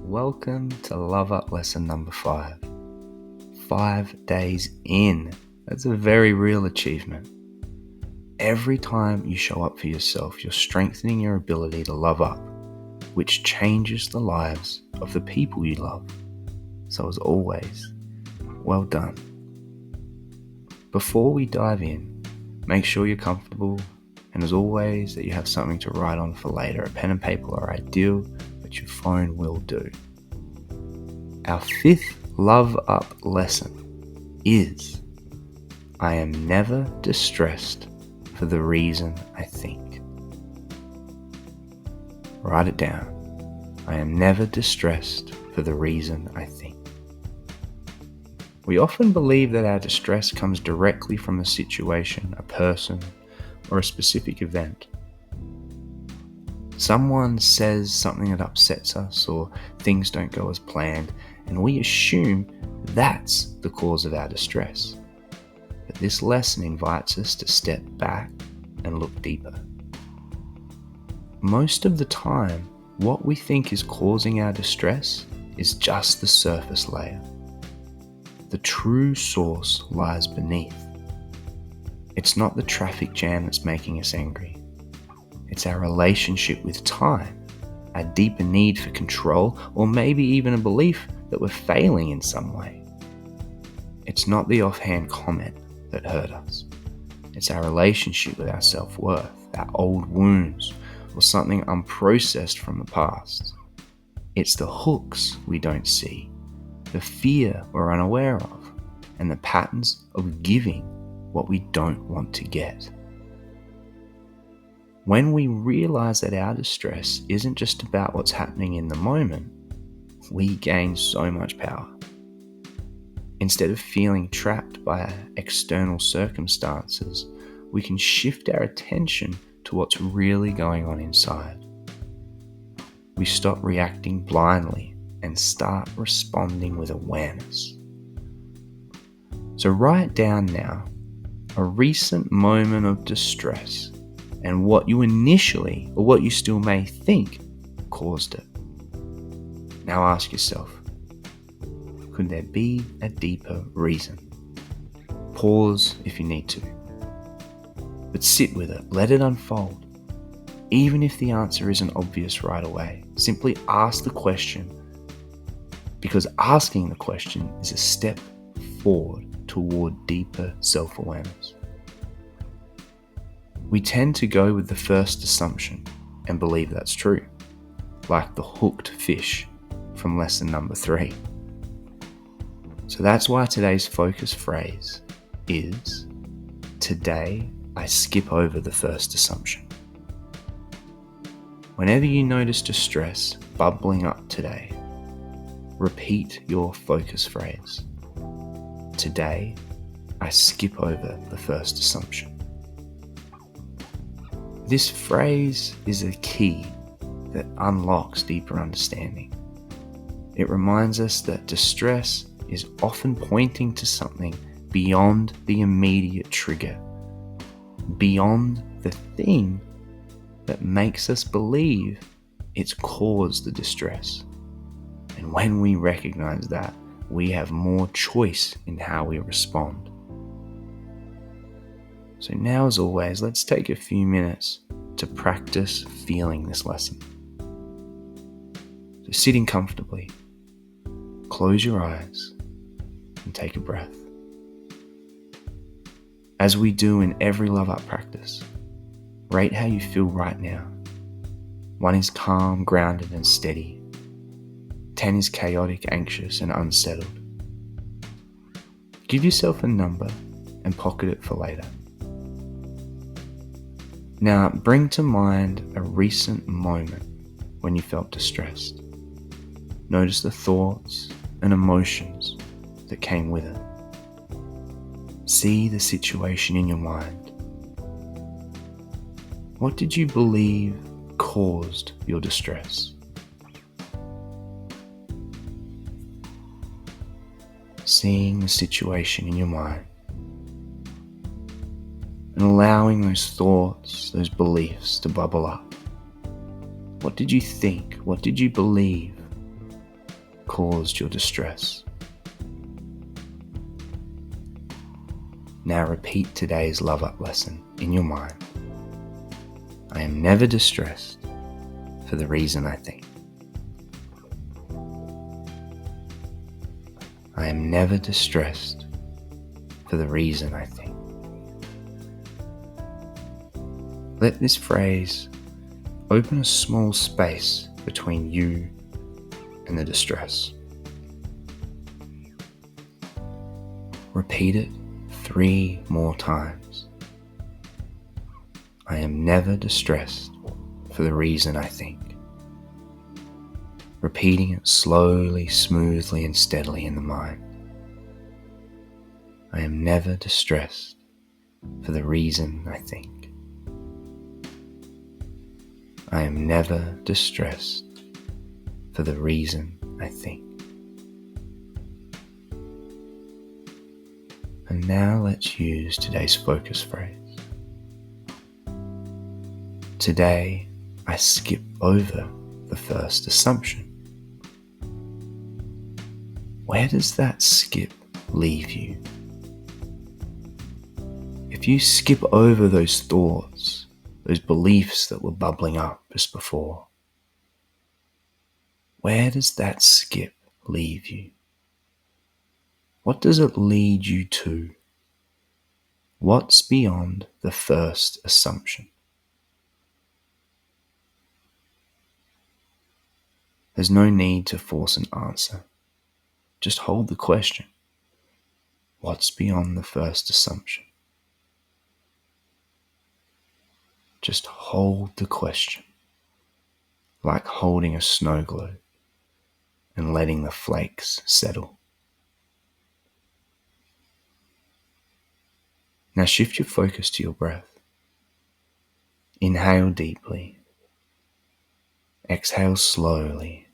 Welcome to Love Up lesson number 5. 5 days in. That's a very real achievement. Every time you show up for yourself, you're strengthening your ability to love up, which changes the lives of the people you love. So as always, well done. Before we dive in, make sure you're comfortable, and as always, that you have something to write on for later. A pen and paper are ideal, but your phone will do. Our 5th Love Up lesson is, I am never distressed for the reason I think. Write it down. I am never distressed for the reason I think. We often believe that our distress comes directly from a situation, a person, or a specific event. Someone says something that upsets us, or things don't go as planned, and we assume that's the cause of our distress. But this lesson invites us to step back and look deeper. Most of the time, what we think is causing our distress is just the surface layer. The true source lies beneath. It's not the traffic jam that's making us angry. It's our relationship with time, a deeper need for control, or maybe even a belief that we're failing in some way. It's not the offhand comment that hurt us. It's our relationship with our self-worth, our old wounds, or something unprocessed from the past. It's the hooks we don't see, the fear we're unaware of, and the patterns of giving what we don't want to get. When we realize that our distress isn't just about what's happening in the moment, we gain so much power. Instead of feeling trapped by external circumstances, we can shift our attention to what's really going on inside. We stop reacting blindly and start responding with awareness. So write down now a recent moment of distress and what you initially, or what you still may think, caused it. Now ask yourself, could there be a deeper reason? Pause if you need to. But sit with it, let it unfold. Even if the answer isn't obvious right away, simply ask the question, because asking the question is a step forward toward deeper self-awareness. We tend to go with the first assumption and believe that's true, like the hooked fish from lesson number 3. So that's why today's focus phrase is, today I skip over the first assumption. Whenever you notice distress bubbling up today, repeat your focus phrase. Today I skip over the first assumption. This phrase is a key that unlocks deeper understanding. It reminds us that distress is often pointing to something beyond the immediate trigger, beyond the thing that makes us believe it's caused the distress. And when we recognize that, we have more choice in how we respond. So now, as always, let's take a few minutes to practice feeling this lesson. So sitting comfortably, close your eyes and take a breath. As we do in every Love Up practice, rate how you feel right now. 1 is calm, grounded and steady. 10 is chaotic, anxious and unsettled. Give yourself a number and pocket it for later. Now bring to mind a recent moment when you felt distressed. Notice the thoughts and emotions that came with it. See the situation in your mind. What did you believe caused your distress? Seeing the situation in your mind and allowing those thoughts, those beliefs to bubble up. What did you think? What did you believe caused your distress. Now repeat today's love up lesson in your mind. I am never distressed for the reason I think. I am never distressed for the reason I think. Let this phrase open a small space between you and the distress. Repeat it 3 more times. I am never distressed for the reason I think. Repeating it slowly, smoothly, and steadily in the mind. I am never distressed for the reason I think. I am never distressed for the reason I think. And now let's use today's focus phrase. Today, I skip over the first assumption. Where does that skip leave you? If you skip over those thoughts, those beliefs that were bubbling up just before, where does that skip leave you? What does it lead you to? What's beyond the first assumption? There's no need to force an answer. Just hold the question. What's beyond the first assumption? Just hold the question, like holding a snow globe and letting the flakes settle. Now shift your focus to your breath. Inhale deeply. Exhale slowly.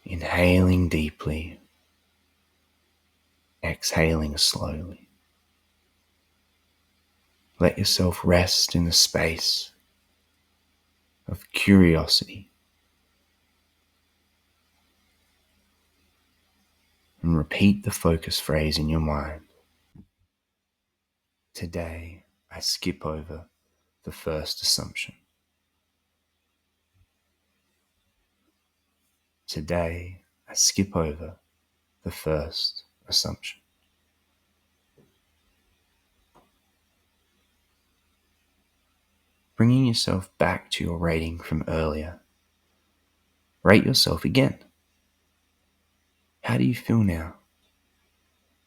Inhaling deeply. Exhaling slowly. Let yourself rest in the space of curiosity and repeat the focus phrase in your mind. Today, I skip over the first assumption. Today, I skip over the first assumption. Bringing yourself back to your rating from earlier. Rate yourself again. How do you feel now?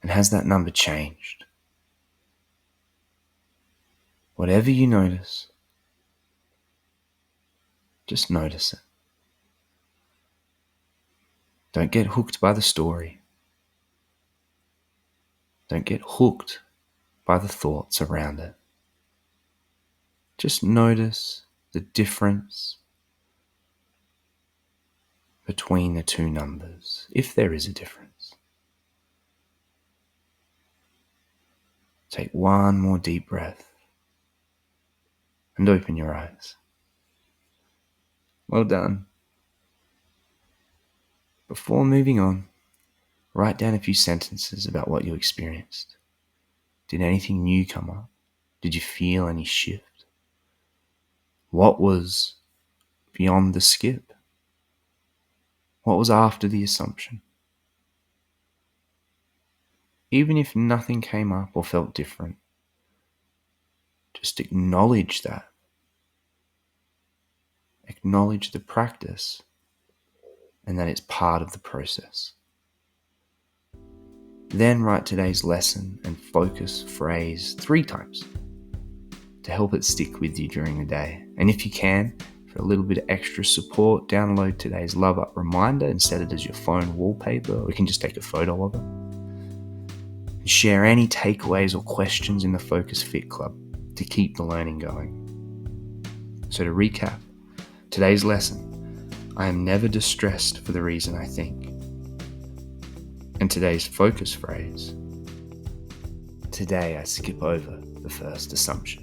And has that number changed? Whatever you notice, just notice it. Don't get hooked by the story. Don't get hooked by the thoughts around it. Just notice the difference between the two numbers, if there is a difference. Take one more deep breath and open your eyes. Well done. Before moving on, write down a few sentences about what you experienced. Did anything new come up? Did you feel any shift? What was beyond the skip? What was after the assumption? Even if nothing came up or felt different, just acknowledge that. Acknowledge the practice and that it's part of the process. Then write today's lesson and focus phrase 3 times to help it stick with you during the day. And if you can, for a little bit of extra support, download today's Love Up reminder and set it as your phone wallpaper, or you can just take a photo of it. And share any takeaways or questions in the Focus Fit Club to keep the learning going. So to recap, today's lesson, I am never distressed for the reason I think. And today's focus phrase, today I skip over the first assumption.